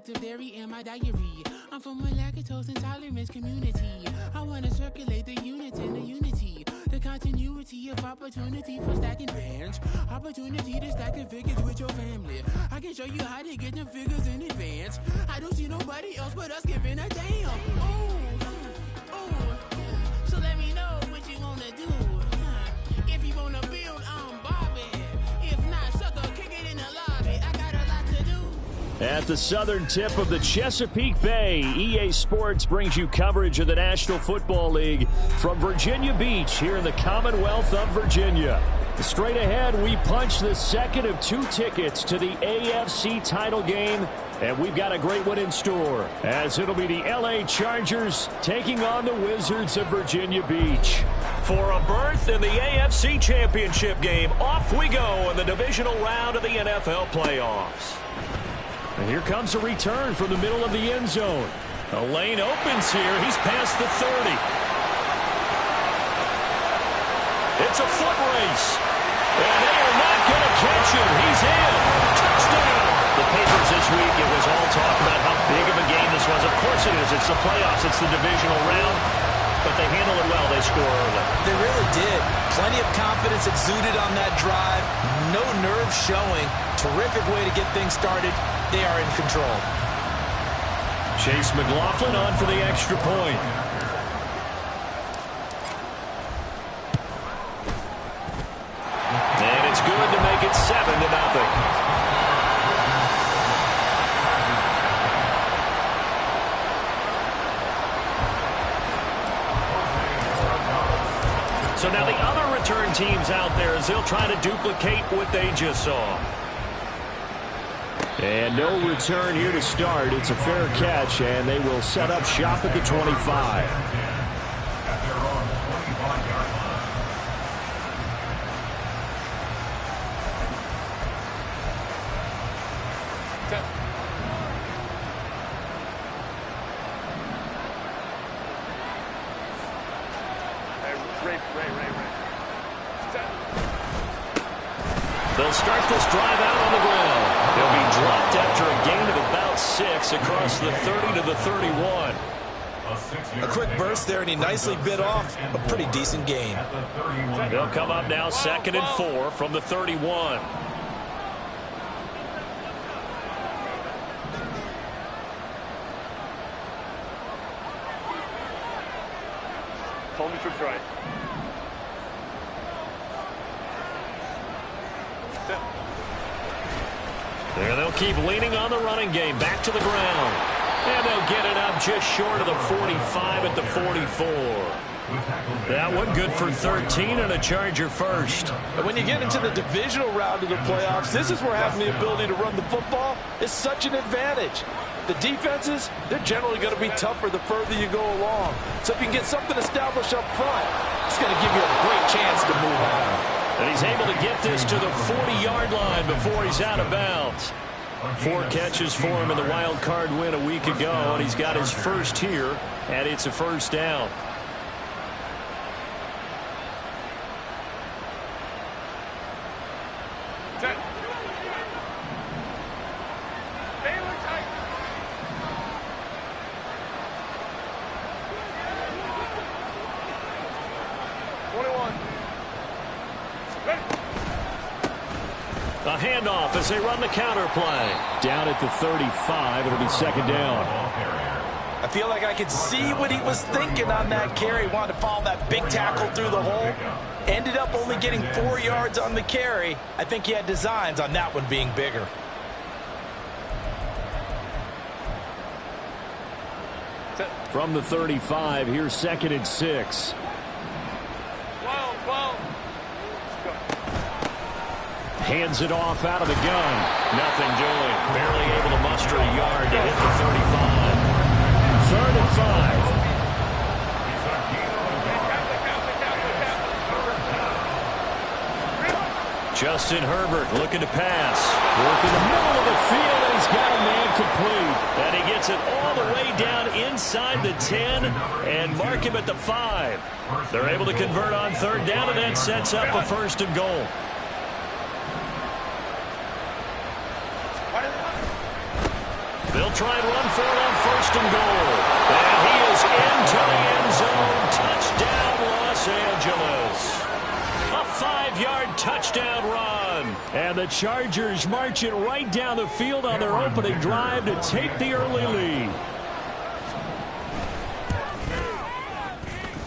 radioactive dairy in my diary. I'm from a lactose intolerance community. I wanna circulate the units and the unity. The continuity of opportunity for stacking bands. Opportunity to stack the figures with your family. I can show you how to get them figures in advance. I don't see nobody else but us giving a damn. So let me know what you wanna do. If you wanna build, I'm Bobby. If not, sucker, kick it in the lobby. I got a lot to do. At the southern tip of the Chesapeake Bay, EA Sports brings you coverage of the National Football League from Virginia Beach here in the Commonwealth of Virginia. Straight ahead, we punch the second of 2 tickets to the AFC title game, and we've got a great one in store, as it'll be the LA Chargers taking on the Wizards of Virginia Beach. For a berth in the AFC Championship game, off we go in the divisional round of the NFL playoffs. And here comes a return from the middle of the end zone. The lane opens here. He's past the 30. It's a foot race. And they are not going to catch him. He's in. Touchdown. The papers this week, it was all talk about how big of a game this was. Of course it is. It's the playoffs. It's the divisional round. But they handle it well. They score early. They really did. Plenty of confidence exuded on that drive. No nerve showing. Terrific way to get things started. They are in control. Chase McLaughlin on for the extra point. And it's good to make it 7-0. So now the other return teams out there as they'll try to duplicate what they just saw. And no return here to start. It's a fair catch, and they will set up shop at the 25. They'll start this drive out on the ground. They'll be dropped after a gain of about 6 across the 30 to the 31. A quick burst there, and he nicely bit off a pretty decent gain. They'll come up now 2nd and 4 from the 31. Told me trips right. There they'll keep leaning on the running game. Back to the ground. And they'll get it up just short of the 45 at the 44. That one good for 13 and a Charger first. And when you get into the divisional round of the playoffs, this is where having the ability to run the football is such an advantage. The defenses, they're generally going to be tougher the further you go along. So if you can get something established up front, it's going to give you a great chance to move on. And he's able to get this to the 40-yard line before he's out of bounds. 4 catches for him in the wild card win a week ago, and he's got his first here, and it's a first down. A handoff as they run the counter play. Down at the 35, it'll be 2nd down. I feel like I could see what he was thinking on that carry. Wanted to follow that big tackle through the hole. Ended up only getting 4 yards on the carry. I think he had designs on that one being bigger. From the 35, here's 2nd and 6. Hands it off out of the gun. Nothing doing. Barely able to muster a yard to hit the 35. 3rd and 5. Justin Herbert looking to pass. Working the middle of the field, and he's got a man complete. And he gets it all the way down inside the 10 and mark him at the 5. They're able to convert on 3rd down, and that sets up a 1st and goal. They'll try and run for it on first and goal. And he is into the end zone. Touchdown, Los Angeles. A 5-yard touchdown run. And the Chargers march it right down the field on their opening drive to take the early lead.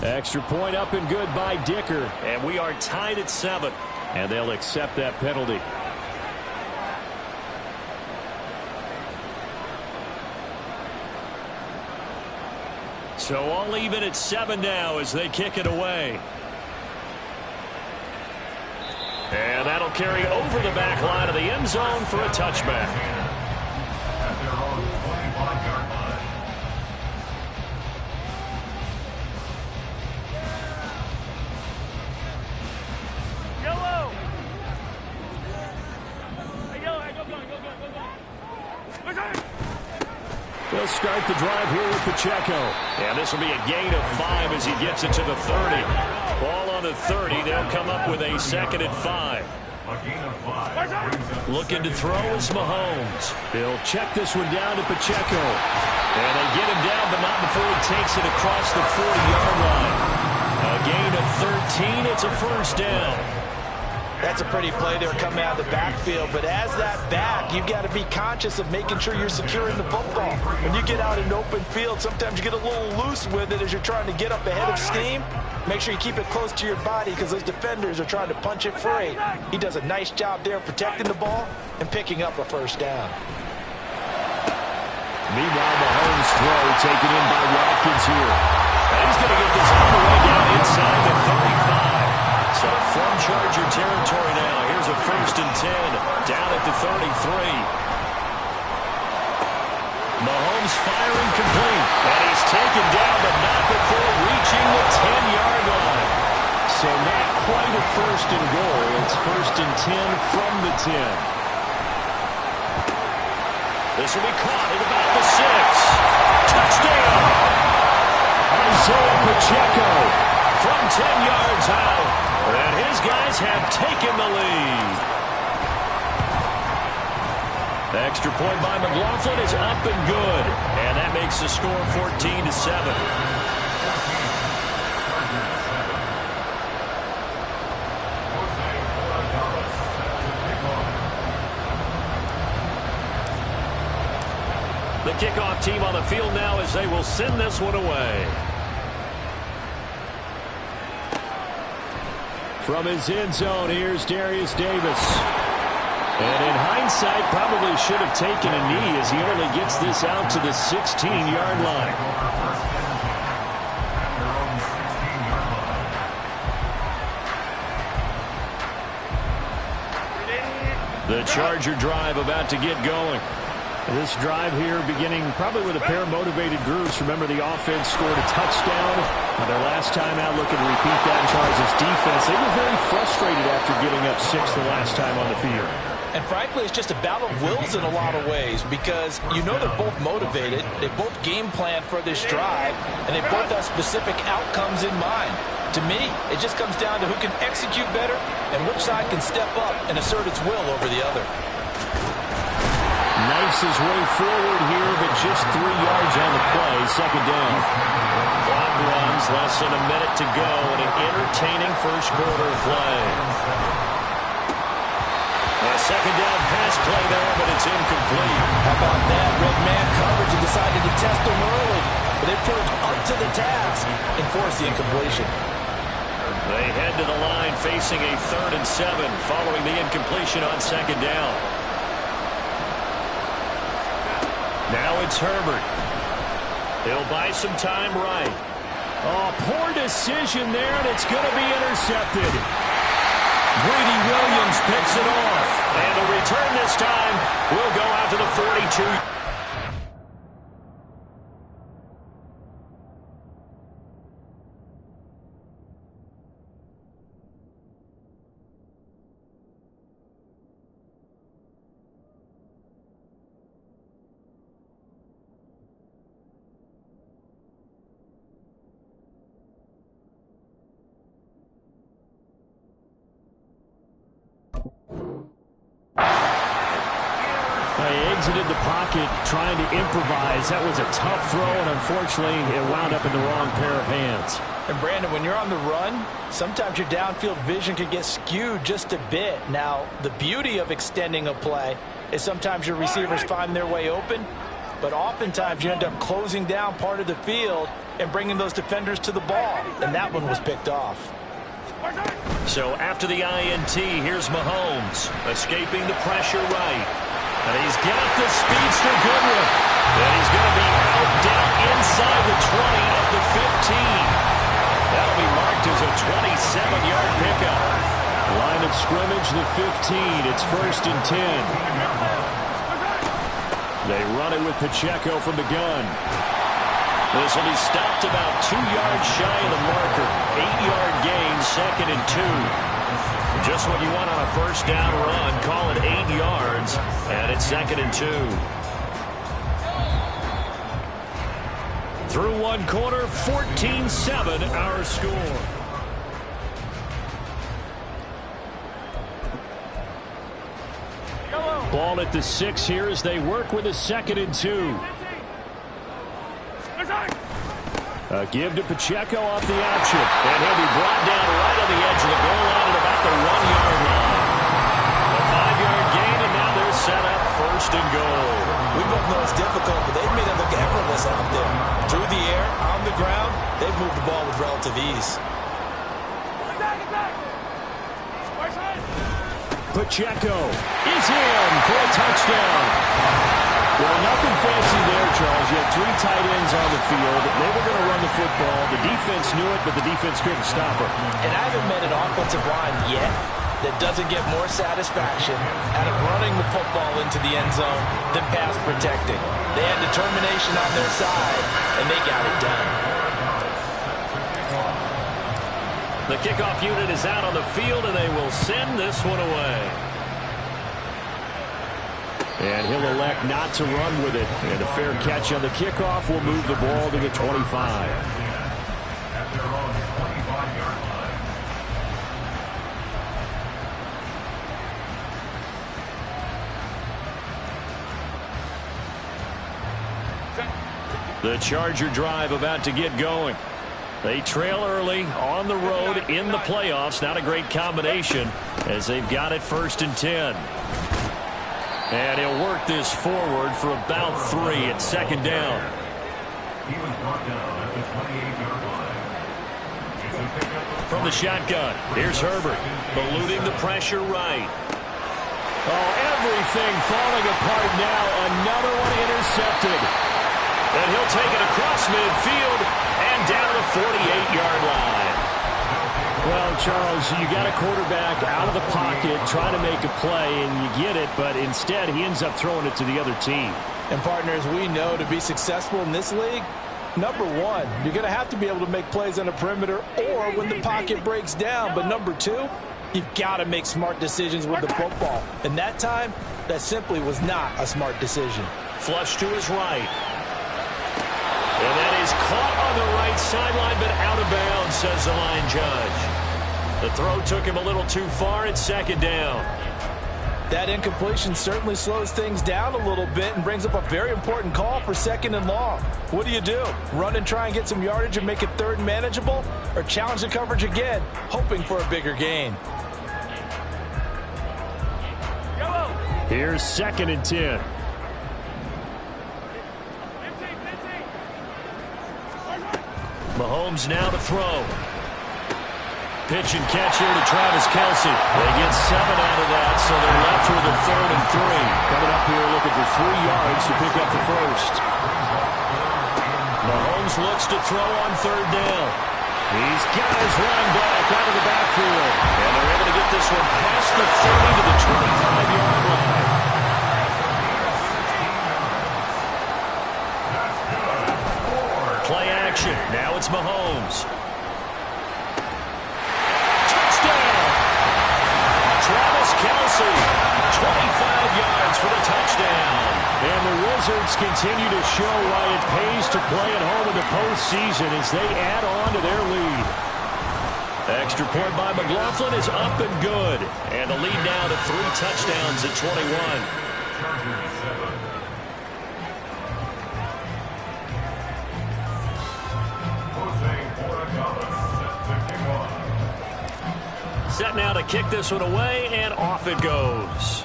Extra point up and good by Dicker. And we are tied at 7. And they'll accept that penalty. So all even at 7 now as they kick it away. And that'll carry over the back line of the end zone for a touchback. They'll start the drive here with Pacheco. And this will be a gain of 5 as he gets it to the 30. Ball on the 30. They'll come up with a 2nd and 5. Looking to throw is Mahomes. They'll check this one down to Pacheco. And they get him down, but not before he takes it across the 40-yard line. A gain of 13. It's a first down. That's a pretty play there coming out of the backfield. But as that back, you've got to be conscious of making sure you're securing the football. When you get out in open field, sometimes you get a little loose with it as you're trying to get up ahead of steam. Make sure you keep it close to your body because those defenders are trying to punch it free. He does a nice job there protecting the ball and picking up a first down. Meanwhile, Mahomes' throw taken in by Watkins here. And he's going to get this all the way down inside the 35. So from Charger territory now, here's a 1st and 10 down at the 33. Mahomes firing complete. And he's taken down, but not before reaching the 10-yard line. So not quite a 1st and goal. It's 1st and 10 from the 10. This will be caught at about the 6. Touchdown! Isaiah Pacheco from 10 yards out. And his guys have taken the lead. The extra point by McLaughlin is up and good. And that makes the score 14-7. The kickoff team on the field now as they will send this one away. From his end zone, here's Darius Davis. And in hindsight, probably should have taken a knee as he only gets this out to the 16-yard line. The Charger drive about to get going. This drive here beginning probably with a pair of motivated groups. Remember, the offense scored a touchdown on their last time out, looking to repeat that in Chargers defense. They were very frustrated after giving up 6 the last time on the field. And frankly, it's just a battle of wills in a lot of ways because you know they're both motivated. They both game plan for this drive, and they both have specific outcomes in mind. To me, it just comes down to who can execute better and which side can step up and assert its will over the other. Knifes his way forward here, but just 3 yards on the play. 2nd down. Clock runs, less than a minute to go, and an entertaining first quarter play. A 2nd down pass play there, but it's incomplete. How about that? Red man coverage and decided to test them early. But they proved up to the task and forced the incompletion. They head to the line facing a 3rd and 7 following the incompletion on 2nd down. Now it's Herbert. He'll buy some time right. Oh, poor decision there, and it's going to be intercepted. Greedy Williams picks it off. And the return this time will go out to the 42. spins it in the pocket, trying to improvise. That was a tough throw, and unfortunately, it wound up in the wrong pair of hands. And Brandon, when you're on the run, sometimes your downfield vision can get skewed just a bit. Now, the beauty of extending a play is sometimes your receivers find their way open, but oftentimes you end up closing down part of the field and bringing those defenders to the ball, and that one was picked off. So after the INT, here's Mahomes, escaping the pressure right. And he's got the speedster Goodwin. And he's going to be out down inside the 20 of the 15. That'll be marked as a 27-yard pickup. Line of scrimmage, the 15. It's 1st and 10. They run it with Pacheco from the gun. This will be stopped about 2 yards shy of the marker. 8-yard gain, 2nd and 2. Just what you want on a first down run. Call it 8 yards, and it's 2nd and 2. Through one quarter, 14-7 our score. Ball at the 6 here as they work with a 2nd and 2. A give to Pacheco off the option. And he'll be brought down right on the edge of the goal line at about the 1-yard line. A 5-yard gain, and now they're set up 1st and goal. We both know it's difficult, but they've made it look effortless out there. Through the air, on the ground, they've moved the ball with relative ease. Pacheco is in for a touchdown. Well, nothing fancy there, Charles. You had 3 tight ends on the field. They were going to run the football. The defense knew it, but the defense couldn't stop it. And I haven't met an offensive line yet that doesn't get more satisfaction out of running the football into the end zone than pass protecting. They had determination on their side, and they got it done. The kickoff unit is out on the field, and they will send this one away. And he'll elect not to run with it. And a fair catch on the kickoff will move the ball to the 25. The Charger drive about to get going. They trail early on the road in the playoffs. Not a great combination as they've got it 1st and 10. And he'll work this forward for about 3 at 2nd down. From the shotgun, here's Herbert, eluding the pressure right. Oh, everything falling apart now. Another one intercepted. And he'll take it across midfield and down the 48-yard line. Well, Charles, you got a quarterback out of the pocket trying to make a play, and you get it, but instead he ends up throwing it to the other team. And partners, we know to be successful in this league, number one, you're going to have to be able to make plays on the perimeter or when the pocket breaks down. But number two, you've got to make smart decisions with the football. And that time, that simply was not a smart decision. Flush to his right. And that is caught on the right sideline, but out of bounds, says the line judge. The throw took him a little too far at 2nd down. That incompletion certainly slows things down a little bit and brings up a very important call for 2nd and long. What do? Run and try and get some yardage and make it 3rd and manageable? Or challenge the coverage again, hoping for a bigger gain? Here's 2nd and 10. Mahomes now to throw. Pitch and catch here to Travis Kelce. They get 7 out of that, so they're left with a 3rd and 3. Coming up here looking for 3 yards to pick up the first. Mahomes looks to throw on 3rd down. He's got his running back out of the backfield. And they're able to get this one past the 30 to the 25-yard line. Play action. Now it's Mahomes. Touchdown! Travis Kelce, 25 yards for the touchdown. And the Wizards continue to show why it pays to play at home in the postseason as they add on to their lead. Extra point by McLaughlin is up and good. And the lead now to 3 touchdowns at 21. Set now to kick this one away, and off it goes.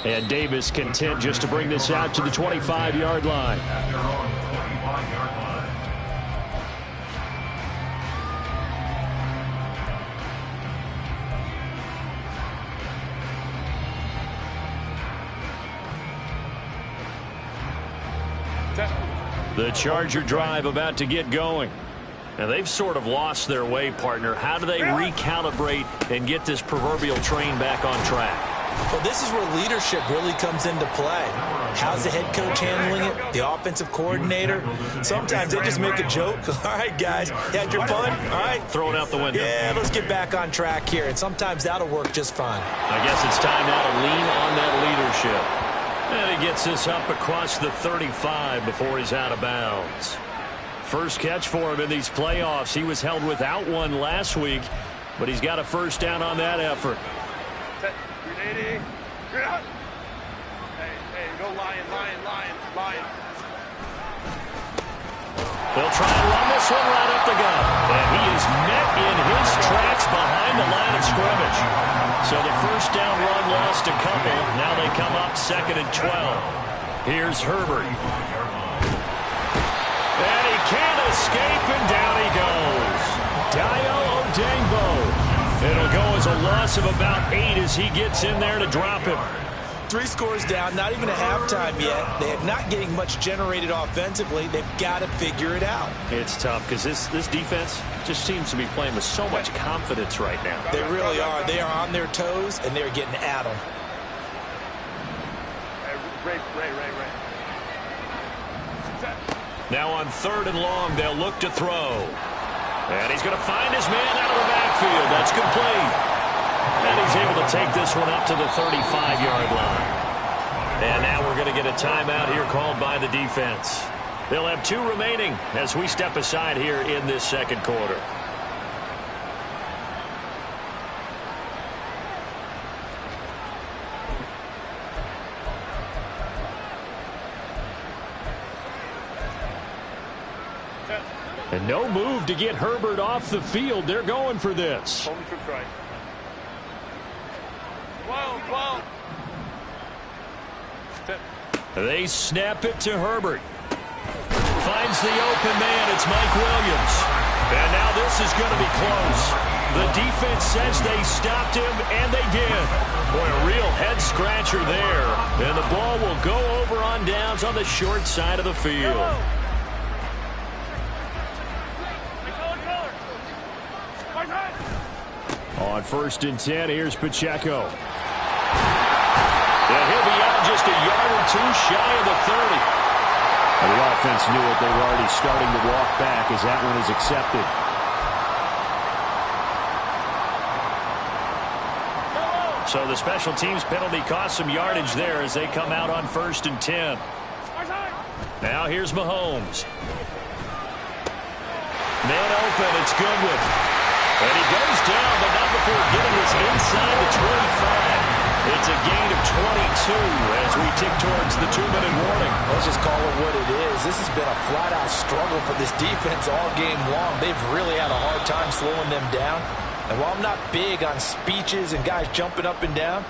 And Davis content just to bring this out to the 25-yard line. The Charger drive about to get going. And they've sort of lost their way, partner. How do they recalibrate and get this proverbial train back on track? Well, this is where leadership really comes into play. How's the head coach handling it? The offensive coordinator? Sometimes they just make a joke. All right, guys, you had your fun? All right. Throw it out the window. Yeah, let's get back on track here. And sometimes that'll work just fine. I guess it's time now to lean on that leadership. And he gets this up across the 35 before he's out of bounds. First catch for him in these playoffs. He was held without one last week, but he's got a first down on that effort. Set. 380. You're out. Hey, go Lion. They'll try and run this one right up the gut. And he is met in his tracks behind the line of scrimmage. So the first down run lost a couple. Now they come up 2nd and 12. Here's Herbert. And he can't escape, and down he goes. Dayo Odeyingbo. It'll go as a loss of about 8 as he gets in there to drop him. 3 scores down, not even a halftime yet. They are not getting much generated offensively. They've got to figure it out. It's tough because this defense just seems to be playing with so much confidence right now. They really are. They are on their toes, and they're getting at them. Ray. Now on 3rd and long, they'll look to throw. And he's going to find his man out of the backfield. That's complete. And he's able to take this one up to the 35-yard line. And now we're going to get a timeout here called by the defense. They'll have 2 remaining as we step aside here in this second quarter. And no move to get Herbert off the field. They're going for this. Hold me to try. 12. They snap it to Herbert. Finds the open man. It's Mike Williams. And now this is going to be close. The defense says they stopped him, and they did. Boy, a real head-scratcher there. And the ball will go over on downs on the short side of the field. On 1st and 10, here's Pacheco. And he'll be out just a yard or 2 shy of the 30. And the offense knew it. They were already starting to walk back as that one is accepted. So the special teams penalty cost some yardage there as they come out on 1st and 10. Now here's Mahomes. Man open, it's Goodwin. And he goes down, but not before getting this inside the 25. It's a gain of 22 as we tick towards the 2-minute warning. Let's just call it what it is. This has been a flat-out struggle for this defense all game long. They've really had a hard time slowing them down. And while I'm not big on speeches and guys jumping up and down,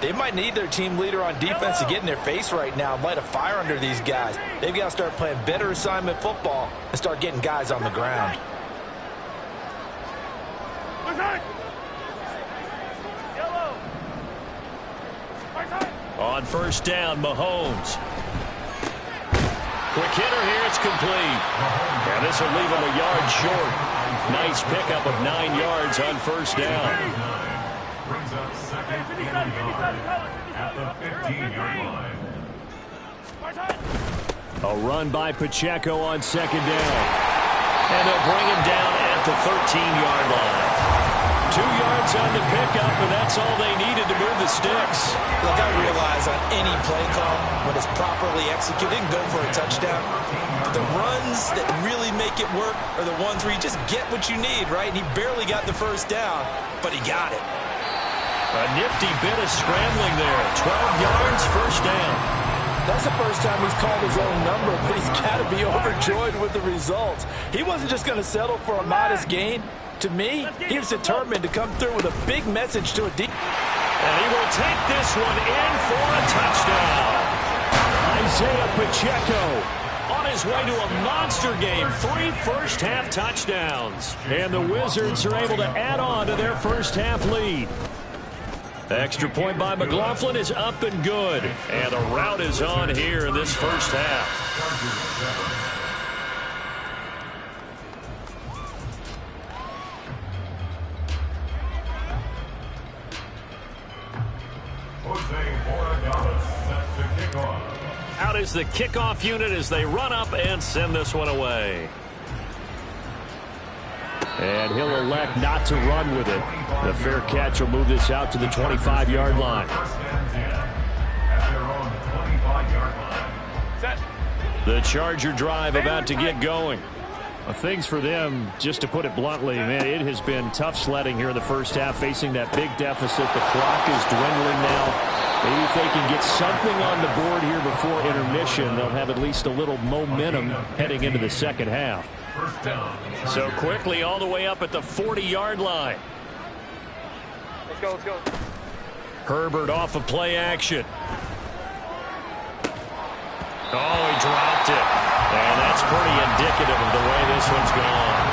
they might need their team leader on defense to get in their face right now and light a fire under these guys. They've got to start playing better assignment football and start getting guys on the ground. On 1st down, Mahomes. Quick hitter here, it's complete. And this will leave him a yard short. Nice pickup of 9 yards on 1st down. Brings up 2nd and 9 at the 15-yard line. A run by Pacheco on 2nd down. And they'll bring him down at the 13-yard line. 2 yards on the pickup, and that's all they needed to move the sticks. Look, I realize on any play call, when it's properly executed, it can go for a touchdown. But the runs that really make it work are the ones where you just get what you need, right? And he barely got the first down, but he got it. A nifty bit of scrambling there. 12 yards, first down. That's the first time he's called his own number, but he's got to be overjoyed with the results. He wasn't just going to settle for a modest gain. To me, he was determined to come through with a big message to a deep. And he will take this one in for a touchdown. Isaiah Pacheco On his way to a monster game, 3 first-half touchdowns. And the Wizards are able to add on to their first-half lead. Extra point by McLaughlin is up and good. And a rout is on here in this first half. Out is the kickoff unit as they run up and send this one away. And he'll elect not to run with it. The fair catch will move this out to the 25-yard line. The Charger drive about to get going. Well, things for them, just to put it bluntly, man, it has been tough sledding here in the first half, facing that big deficit. The clock is dwindling now. Maybe if they can get something on the board here before intermission, they'll have at least a little momentum heading into the second half. So quickly all the way up at the 40-yard line. Let's go, let's go. Herbert off of play action. Oh, he dropped it. And that's pretty indicative of the way this one's gone.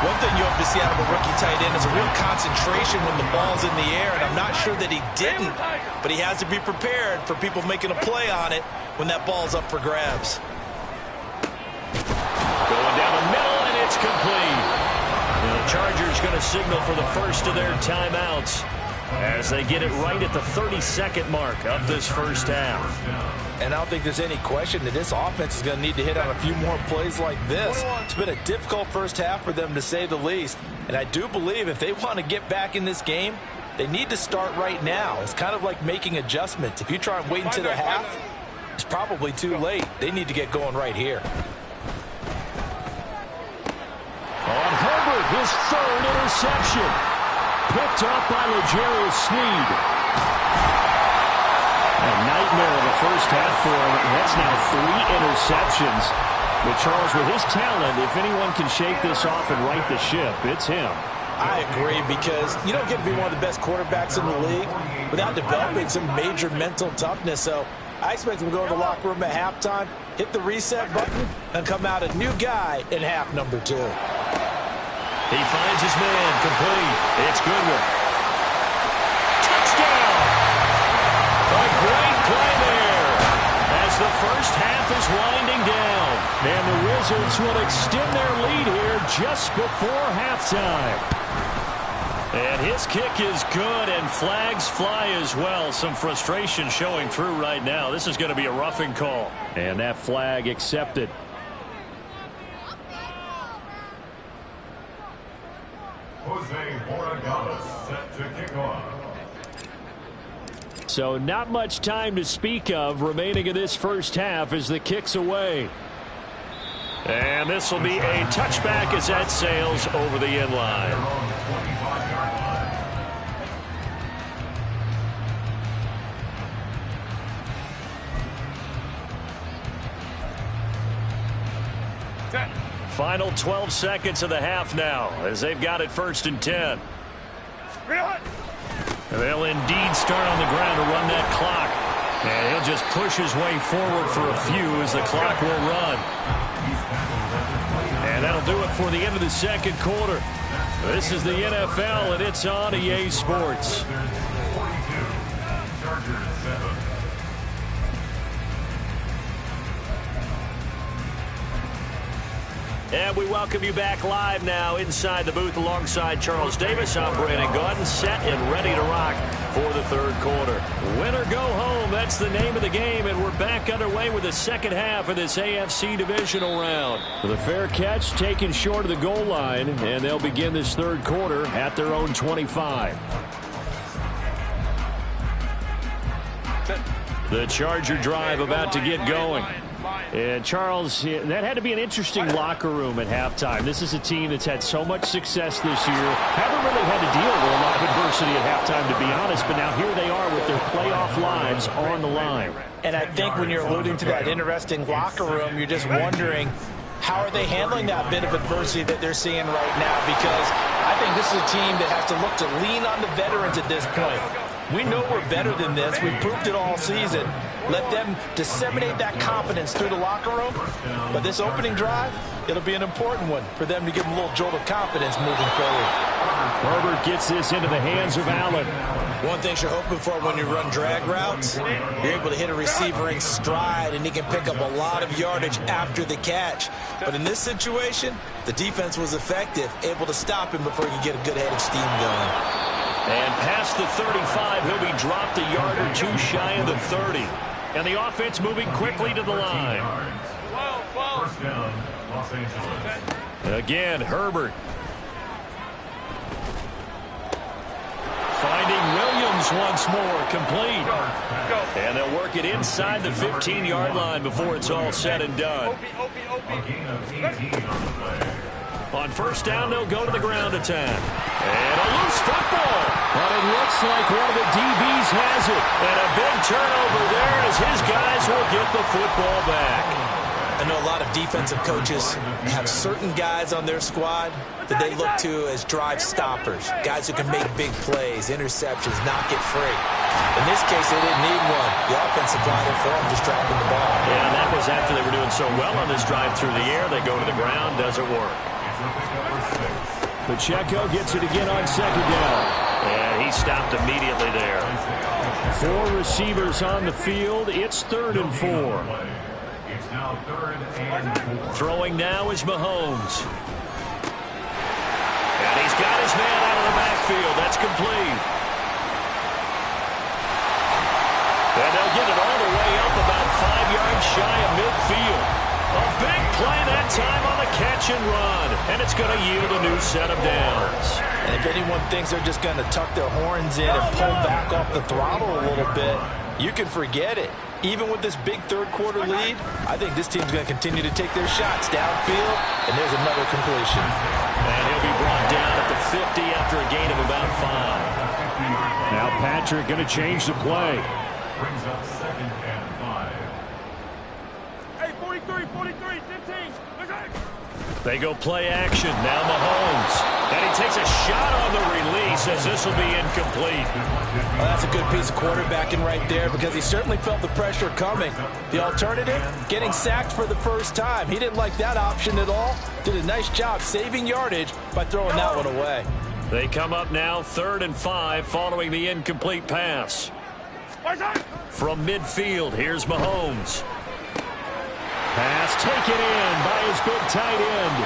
One thing you hope to see out of a rookie tight end is a real concentration when the ball's in the air, and I'm not sure that he didn't, but he has to be prepared for people making a play on it when that ball's up for grabs. Going down the middle, and it's complete. And the Chargers going to signal for the first of their timeouts as they get it right at the 32nd mark of this first half. And I don't think there's any question that this offense is going to need to hit on a few more plays like this. It's been a difficult first half for them, to say the least. And I do believe if they want to get back in this game, they need to start right now. It's kind of like making adjustments. If you try and wait until the half, it's probably too late. They need to get going right here. On Herbert, his third interception. Picked up by L'Jarius Sneed. A nightmare of the first half for him. That's now 3 interceptions. But Charles, with his talent, if anyone can shake this off and right the ship, it's him. I agree, because you don't get to be one of the best quarterbacks in the league without developing some major mental toughness. So I expect him to go in the locker room at halftime, hit the reset button, and come out a new guy in half number 2. He finds his man, complete. It's Goodwin. Touchdown! A great play there as the first half is winding down. And the Wizards will extend their lead here just before halftime. And his kick is good, and flags fly as well. Some frustration showing through right now. This is going to be a roughing call. And that flag accepted. Jose Borregales set to kick off. So not much time to speak of remaining in this first half as the kick's away. And this will be a touchback as that sails over the end line. Final 12 seconds of the half now as they've got it 1st and 10. They'll indeed start on the ground to run that clock. And he'll just push his way forward for a few as the clock will run. And that'll do it for the end of the second quarter. This is the NFL, and it's on EA Sports. And we welcome you back live now inside the booth alongside Charles Davis. I'm Brandon Gaudin, set and ready to rock for the third quarter. Win or go home, that's the name of the game, and we're back underway with the second half of this AFC divisional round. The fair catch taken short of the goal line, and they'll begin this third quarter at their own 25. The Charger drive about to get going. And Charles, that had to be an interesting locker room at halftime. This is a team that's had so much success this year. Haven't really had to deal with a lot of adversity at halftime, to be honest, but now here they are with their playoff lives on the line. And I think when you're alluding to that interesting locker room, you're just wondering, how are they handling that bit of adversity that they're seeing right now? Because I think this is a team that has to look to lean on the veterans at this point. We know we're better than this. We've proved it all season. Let them disseminate that confidence through the locker room. But this opening drive, it'll be an important one for them to give them a little jolt of confidence moving forward. Herbert gets this into the hands of Allen. One thing you're hoping for when you run drag routes, you're able to hit a receiver in stride, and he can pick up a lot of yardage after the catch. But in this situation, the defense was effective, able to stop him before he could get a good head of steam going. And past the 35, he'll be dropped a yard or two shy of the 30. And the offense moving quickly to the line. First down, Los Angeles. Again, Herbert. Finding Williams once more, complete. And they'll work it inside the 15-yard line before it's all said and done. A gain of 18 on the play. On first down, they'll go to the ground attack. And a loose football. But it looks like one of the DBs has it. And a big turnover there as his guys will get the football back. I know a lot of defensive coaches have certain guys on their squad that they look to as drive stoppers, guys who can make big plays, interceptions, knock it free. In this case, they didn't need one. The offense supplied it for them, just dropping the ball. Yeah, and that was after they were doing so well on this drive through the air. They go to the ground, doesn't work. Pacheco gets it again on second down. And he stopped immediately there. 4 receivers on the field. It's 3rd and 4. It's now 3rd and 4. Throwing now is Mahomes. And he's got his man out of the backfield. That's complete. And they'll get it all the way up about 5 yards shy of midfield. A big play that time on the catch and run. And it's going to yield a new set of downs. And if anyone thinks they're just going to tuck their horns in and pull back off the throttle a little bit, you can forget it. Even with this big third-quarter lead, I think this team's going to continue to take their shots downfield, and there's another completion. And he'll be brought down at the 50 after a gain of about 5. Now Patrick going to change the play. Brings up 2nd and 5. Hey, 43, 15. They go play action. Now Mahomes. And he takes a shot on the release as this will be incomplete. Well, that's a good piece of quarterbacking right there because he certainly felt the pressure coming. The alternative, getting sacked for the first time. He didn't like that option at all. Did a nice job saving yardage by throwing that one away. They come up now 3rd and 5 following the incomplete pass. From midfield, here's Mahomes. Pass taken in by his big tight end.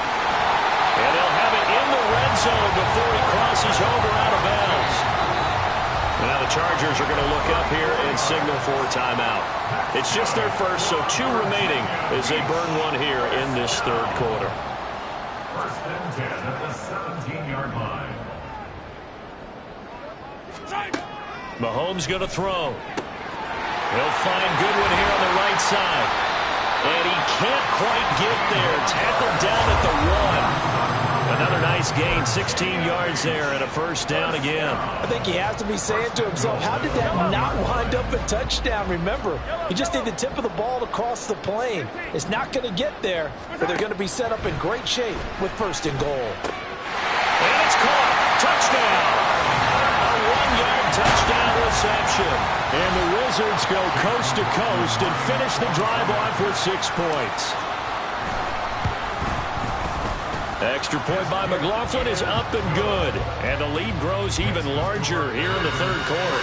And they'll have it in the red zone before he crosses over out of bounds. Now the Chargers are going to look up here and signal for a timeout. It's just their first, so 2 remaining as they burn one here in this third quarter. 1st and 10 at the 17-yard line. Mahomes going to throw. He'll find Goodwin here on the right side. And he can't quite get there. Tackled down at the 1. Another nice gain, 16 yards there, and a first down again. I think he has to be saying to himself, how did that not wind up a touchdown? Remember, you just need the tip of the ball to cross the plane. It's not going to get there, but they're going to be set up in great shape with 1st and goal. And it's caught. Touchdown. A 1-yard touchdown reception. And the Wizards go coast to coast and finish the drive off with 6 points. Extra point by McLaughlin is up and good. And the lead grows even larger here in the third quarter.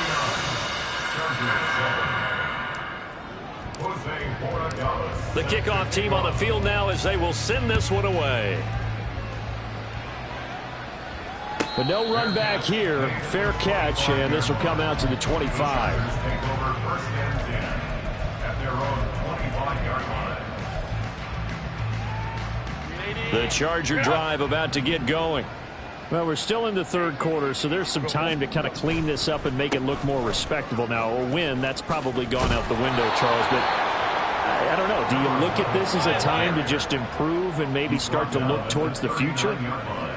The kickoff team on the field now as they will send this one away. But no run back here. Fair catch, and this will come out to the 25. The Charger drive about to get going. Well, we're still in the third quarter, so there's some time to kind of clean this up and make it look more respectable. Now, a win, that's probably gone out the window, Charles, but I don't know. Do you look at this as a time to just improve and maybe start to look towards the future?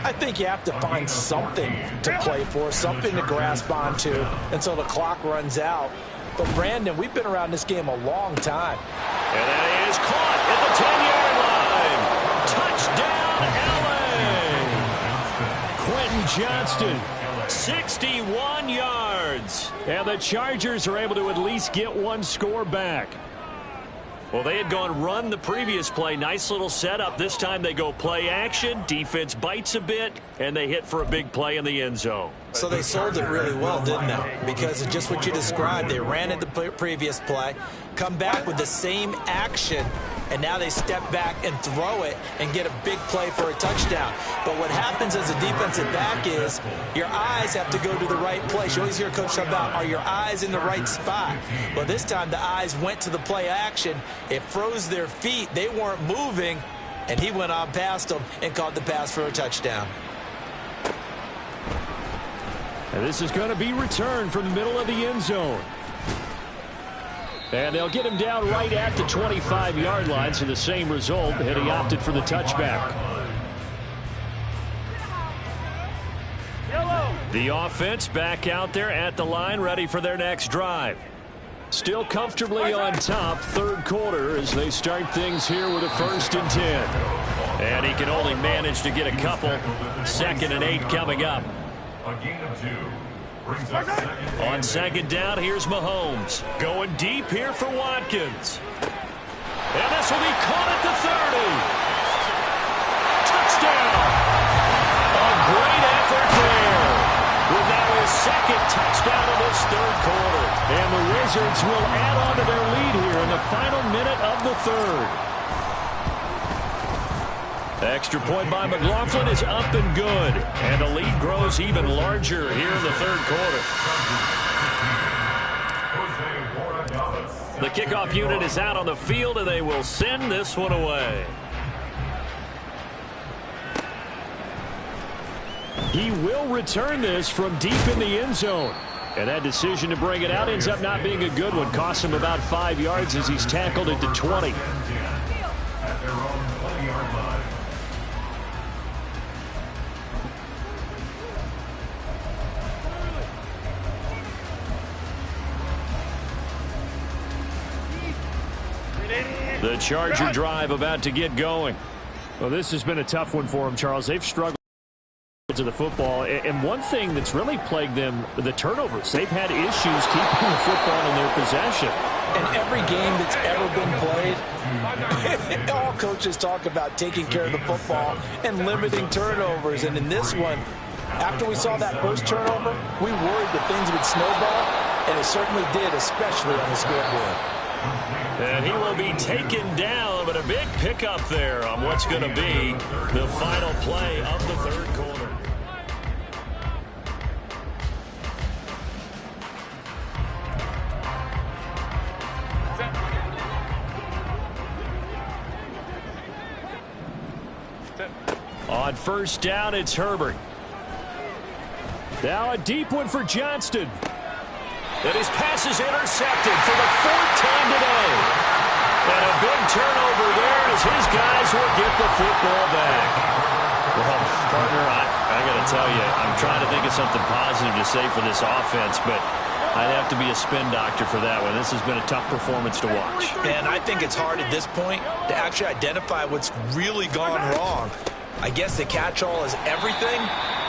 I think you have to find something to play for, something to grasp onto until the clock runs out. But, Brandon, we've been around this game a long time. And that is caught at the 10-yard line. Touchdown, LA. Quentin Johnston, 61 yards. And the Chargers are able to at least get one score back. Well, they had gone run the previous play. Nice little setup. This time they go play action. Defense bites a bit, and they hit for a big play in the end zone. So they sold it really well, didn't they? Because of just what you described. They ran at the previous play, come back with the same action, and now they step back and throw it and get a big play for a touchdown. But what happens as a defensive back is your eyes have to go to the right place. You always hear Coach talk about, are your eyes in the right spot? Well, this time the eyes went to the play action. It froze their feet. They weren't moving, and he went on past them and caught the pass for a touchdown. And this is going to be returned from the middle of the end zone. And they'll get him down right at the 25-yard line, so the same result, and he opted for the touchback. The offense back out there at the line, ready for their next drive. Still comfortably on top, third quarter, as they start things here with a 1st and 10. And he can only manage to get a couple. 2nd and 8 coming up. A gain of 2. On 2nd down, here's Mahomes. Going deep here for Watkins. And this will be caught at the 30. Touchdown! A great effort there. With now his 2nd touchdown of this 3rd quarter. And the Wizards will add on to their lead here in the final minute of the 3rd. Extra point by McLaughlin is up and good. And the lead grows even larger here in the 3rd quarter. The kickoff unit is out on the field, and they will send this one away. He will return this from deep in the end zone. And that decision to bring it out ends up not being a good one. Costs him about 5 yards as he's tackled at the 20. At their own 20-yard line. The Charger drive about to get going. Well, this has been a tough one for them, Charles. They've struggled to the football. And one thing that's really plagued them, the turnovers. They've had issues keeping the football in their possession. And every game that's ever been played, all coaches talk about taking care of the football and limiting turnovers. And in this one, after we saw that first turnover, we worried that things would snowball, and it certainly did, especially on the scoreboard. And he will be taken down, but a big pickup there on what's going to be the final play of the 3rd quarter. On 1st down, it's Herbert. Now a deep one for Johnston. And his pass is intercepted for the 4th time today. And a big turnover there as his guys will get the football back. Well, partner, I got to tell you, I'm trying to think of something positive to say for this offense, but I'd have to be a spin doctor for that one. This has been a tough performance to watch. And I think it's hard at this point to actually identify what's really gone wrong. I guess the catch-all is everything.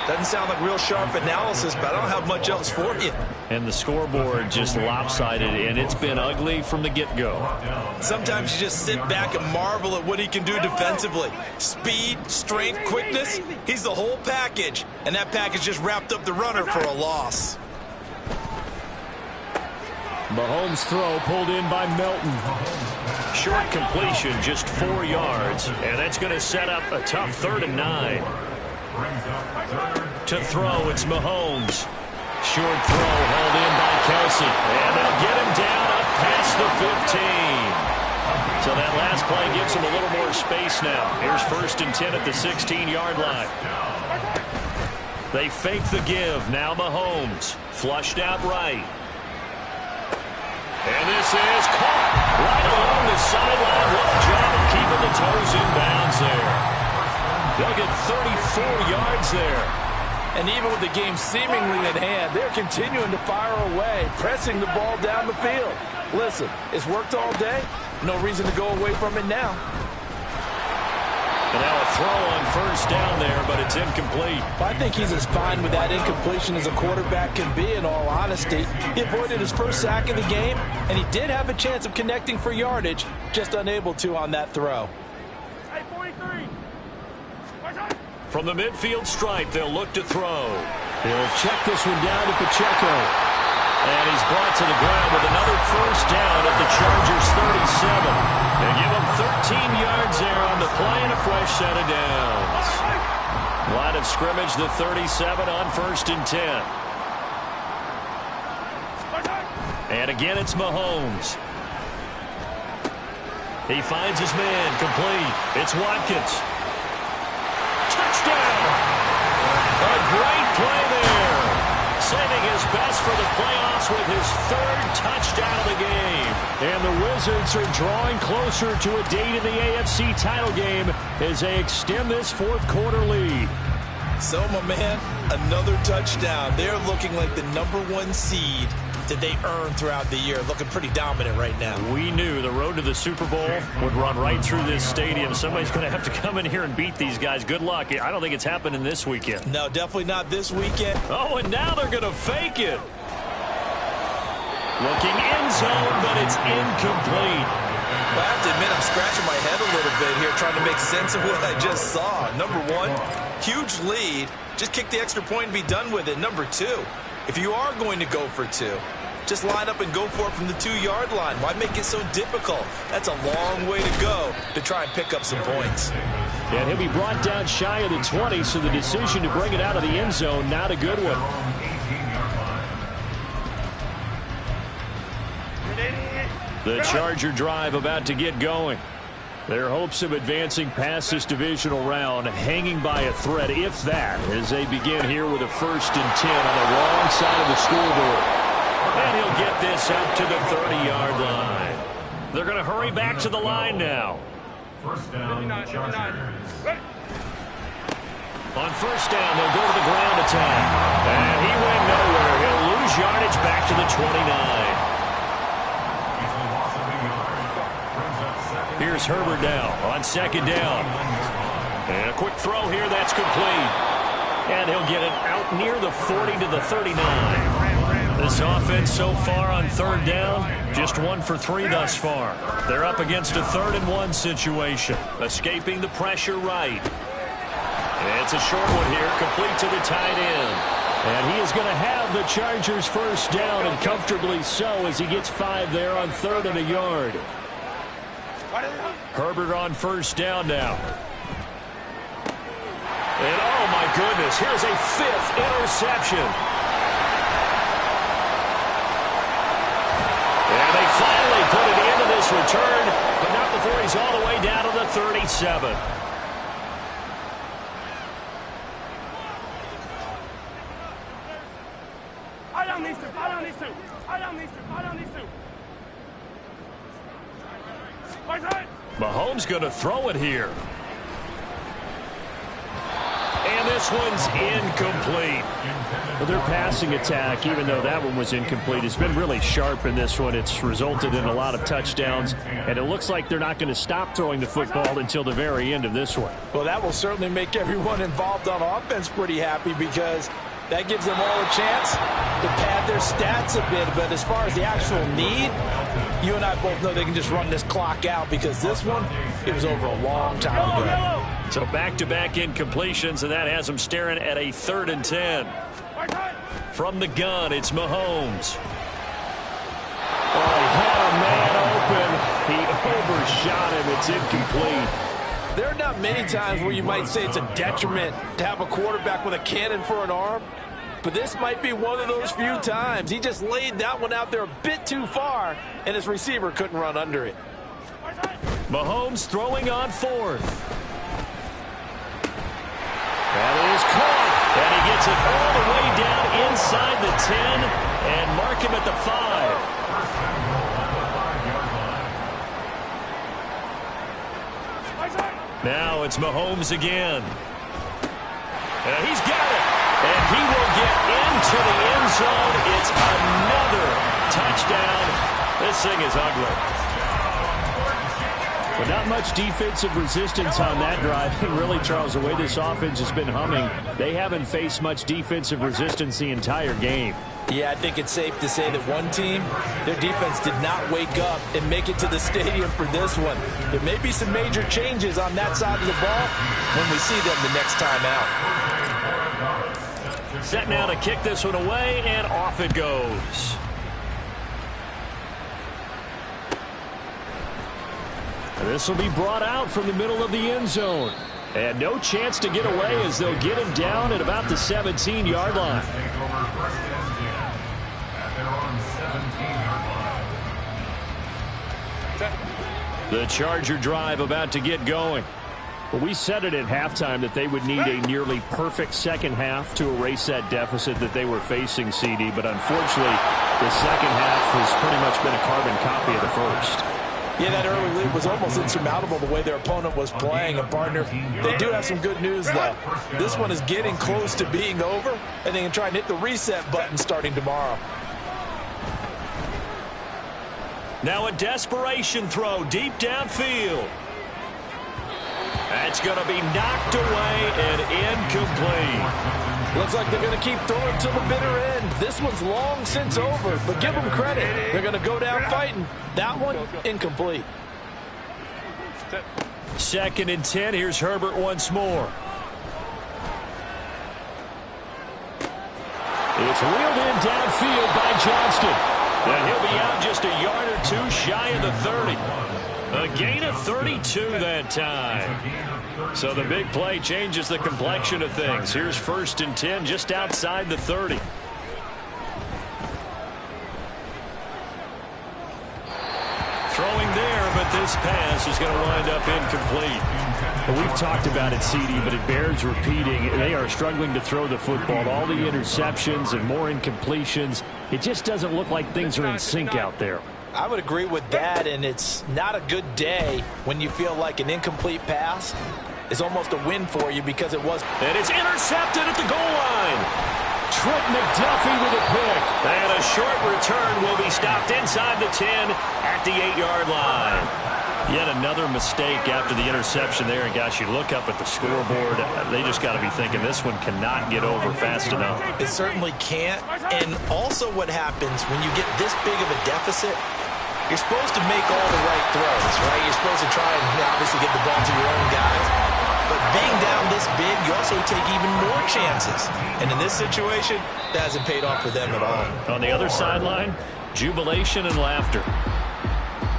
Doesn't sound like real sharp analysis, but I don't have much else for you. And the scoreboard just lopsided, and it's been ugly from the get-go. Sometimes you just sit back and marvel at what he can do defensively. Speed, strength, quickness, he's the whole package. And that package just wrapped up the runner for a loss. Mahomes' throw pulled in by Melton. Short completion, just 4 yards, and that's going to set up a tough 3rd and 9. To throw, it's Mahomes. Short throw, hauled in by Kelsey. And they'll get him down up past the 15. So that last play gives him a little more space now. Here's 1st and 10 at the 16-yard line. They fake the give. Now Mahomes. Flushed out right. And this is caught right along the sideline. What a 4 yards there. And even with the game seemingly in hand, they're continuing to fire away, pressing the ball down the field. Listen, it's worked all day. No reason to go away from it now. And now a throw on first down there, but it's incomplete. I think he's as fine with that incompletion as a quarterback can be, in all honesty. He avoided his first sack of the game, and he did have a chance of connecting for yardage, just unable to on that throw. Hey, 43. From the midfield stripe, they'll look to throw. He'll check this one down to Pacheco. And he's brought to the ground with another first down at the Chargers' 37. They give him 13 yards there on the play and a fresh set of downs. Line of scrimmage, the 37 on 1st and 10. And again, it's Mahomes. He finds his man, complete. It's Watkins. Touchdown! A great play there. Saving his best for the playoffs with his 3rd touchdown of the game. And the Wizards are drawing closer to a date in the AFC title game as they extend this 4th quarter lead. So, my man, another touchdown. They're looking like the #1 seed that they earned throughout the year. Looking pretty dominant right now. We knew the road to the Super Bowl would run right through this stadium. Somebody's going to have to come in here and beat these guys. Good luck. I don't think it's happening this weekend. No, definitely not this weekend. Oh, and now they're going to fake it. Looking end zone, but it's incomplete. Well, I have to admit, I'm scratching my head a little bit here trying to make sense of what I just saw. #1, huge lead. Just kick the extra point and be done with it. #2, if you are going to go for 2, just line up and go for it from the 2-yard line. Why make it so difficult? That's a long way to go to try and pick up some points. And he'll be brought down shy of the 20, so the decision to bring it out of the end zone, not a good one. The Charger drive about to get going. Their hopes of advancing past this divisional round hanging by a thread, if that, as they begin here with a 1st and 10 on the wrong side of the scoreboard. And he'll get this up to the 30-yard line. They're going to hurry back to the line now. First down, Chargers. On first down, they'll go to the ground attack. And he went nowhere. He'll lose yardage back to the 29. Here's Herbert now on 2nd down. And a quick throw here, that's complete. And he'll get it out near the 40 to the 39. This offense so far on 3rd down, just 1 for 3 thus far. They're up against a 3rd and 1 situation. Escaping the pressure right. And it's a short one here, complete to the tight end. And he is going to have the Chargers first down, and comfortably so, as he gets 5 there on 3rd and a yard. Herbert on first down now. And oh my goodness, here's a 5th interception. And they finally put it into this return, but not before he's all the way down to the 37. Mahomes going to throw it here. And this one's incomplete. Well, their passing attack, even though that one was incomplete, has been really sharp in this one. It's resulted in a lot of touchdowns, and it looks like they're not going to stop throwing the football until the very end of this one. Well, that will certainly make everyone involved on offense pretty happy, because that gives them all a chance to pad their stats a bit. But as far as the actual need, you and I both know they can just run this clock out, because this one, it was over a long time ago. So back-to-back incompletions, and that has them staring at a 3rd and 10. From the gun, it's Mahomes. Oh, he had a man open. He overshot him. It's incomplete. There are not many times where you might say it's a detriment to have a quarterback with a cannon for an arm, but this might be one of those few times. He just laid that one out there a bit too far, and his receiver couldn't run under it. Mahomes throwing on 4th. That is caught, and he gets it all the way down inside the 10 and mark him at the 5. Now it's Mahomes again. He's got it. And he will get into the end zone. It's another touchdown. This thing is ugly. But not much defensive resistance on that drive. And really, Charles, the way this offense has been humming, they haven't faced much defensive resistance the entire game. Yeah, I think it's safe to say that one team, their defense did not wake up and make it to the stadium for this one. There may be some major changes on that side of the ball when we see them the next time out. Set now to kick this one away, and off it goes. This will be brought out from the middle of the end zone. And no chance to get away as they'll get him down at about the 17-yard line. The Charger drive about to get going. Well, we said it at halftime that they would need a nearly perfect second half to erase that deficit that they were facing, CD. But unfortunately, the second half has pretty much been a carbon copy of the first. Yeah, that early lead was almost insurmountable the way their opponent was playing. And, partner, they do have some good news, though. This one is getting close to being over, and they can try and hit the reset button starting tomorrow. Now a desperation throw deep downfield. That's going to be knocked away and incomplete. Looks like they're going to keep throwing to the bitter end. This one's long since over, but give them credit. They're going to go down fighting. That one, incomplete. 2nd and 10. Here's Herbert once more. It's wheeled in downfield by Johnston. And he'll be out just a yard or two shy of the 30. A gain of 32 that time. So the big play changes the complexion of things. Here's 1st and 10 just outside the 30. Throwing there, but this pass is going to wind up incomplete. Well, we've talked about it, CD, but it bears repeating. They are struggling to throw the football. All the interceptions and more incompletions. It just doesn't look like things are in sync out there. I would agree with that, and it's not a good day when you feel like an incomplete pass is almost a win for you because it was. And it's intercepted at the goal line. Trent McDuffie with a pick. And a short return will be stopped inside the 10 at the 8-yard line. Yet another mistake after the interception there. And, gosh, you look up at the scoreboard. They just got to be thinking this one cannot get over fast enough. It certainly can't. And also what happens when you get this big of a deficit, you're supposed to make all the right throws, right? You're supposed to try and obviously get the ball to your own guys. But being down this big, you also take even more chances. And in this situation, that hasn't paid off for them at all. On the other sideline, jubilation and laughter.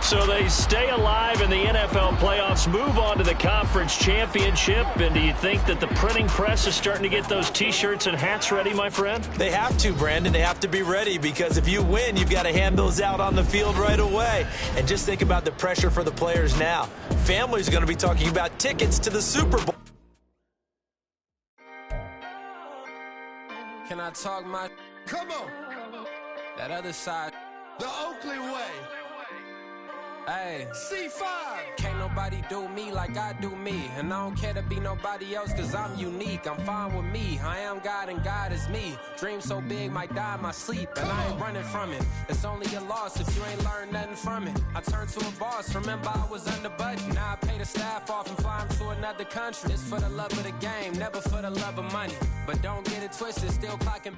So they stay alive in the NFL playoffs, move on to the conference championship. And do you think that the printing press is starting to get those T-shirts and hats ready, my friend? They have to, Brandon. They have to be ready because if you win, you've got to hand those out on the field right away. And just think about the pressure for the players now. Families are going to be talking about tickets to the Super Bowl. Can I talk my... Come on. That other side. The Oakley way. Hey, C5. Can't nobody do me like I do me. And I don't care to be nobody else cause I'm unique. I'm fine with me. I am God and God is me. Dream so big might die in my sleep. And I ain't running from it. It's only a loss if you ain't learned nothing from it. I turned to a boss. Remember I was under budget. Now I pay the staff off and fly them to another country. It's for the love of the game, never for the love of money. But don't get it twisted, still clocking.